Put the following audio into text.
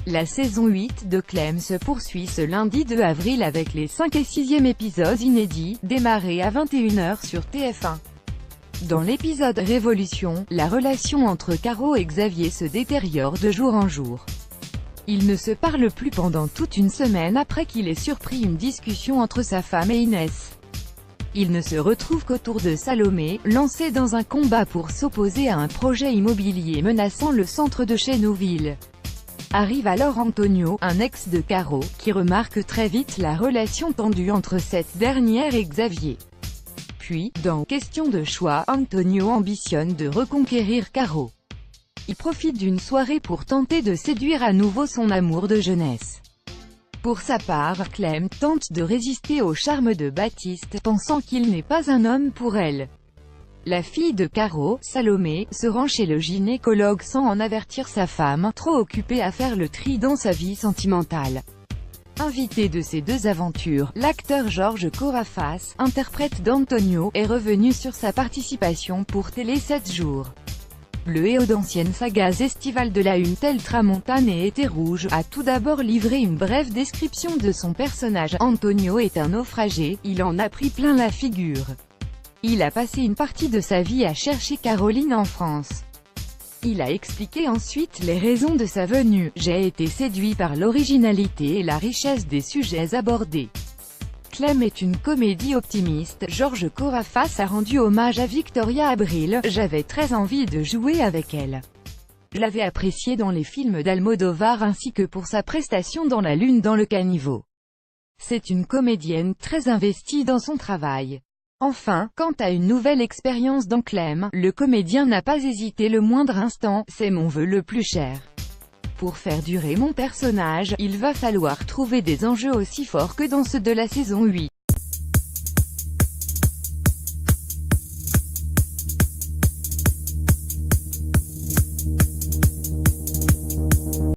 La saison 8 de Clem se poursuit ce lundi 2 avril avec les 5 et 6e épisodes inédits, démarrés à 21 h sur TF1. Dans l'épisode Révolution, la relation entre Caro et Xavier se détériore de jour en jour. Ils ne se parlent plus pendant toute une semaine après qu'il ait surpris une discussion entre sa femme et Inès. Ils ne se retrouvent qu'autour de Salomé, lancée dans un combat pour s'opposer à un projet immobilier menaçant le centre de Chenouville. Arrive alors Antonio, un ex de Caro, qui remarque très vite la relation tendue entre cette dernière et Xavier. Puis, dans Question de choix, Antonio ambitionne de reconquérir Caro. Il profite d'une soirée pour tenter de séduire à nouveau son amour de jeunesse. Pour sa part, Clem tente de résister au charme de Baptiste, pensant qu'il n'est pas un homme pour elle. La fille de Caro, Salomé, se rend chez le gynécologue sans en avertir sa femme, trop occupée à faire le tri dans sa vie sentimentale. Invité de ces deux aventures, l'acteur Georges Corafas, interprète d'Antonio, est revenu sur sa participation pour Télé 7 jours. Le héros d'anciennes sagas estivales de la Une telle Tramontane et Été rouge, a tout d'abord livré une brève description de son personnage. Antonio est un naufragé, il en a pris plein la figure. Il a passé une partie de sa vie à chercher Caroline en France. Il a expliqué ensuite les raisons de sa venue. J'ai été séduit par l'originalité et la richesse des sujets abordés. Clem est une comédie optimiste. Georges Corafas a rendu hommage à Victoria Abril. J'avais très envie de jouer avec elle. Je l'avais appréciée dans les films d'Almodovar ainsi que pour sa prestation dans La Lune dans le caniveau. C'est une comédienne très investie dans son travail. Enfin, quant à une nouvelle expérience dans Clem, le comédien n'a pas hésité le moindre instant, c'est mon vœu le plus cher. Pour faire durer mon personnage, il va falloir trouver des enjeux aussi forts que dans ceux de la saison 8.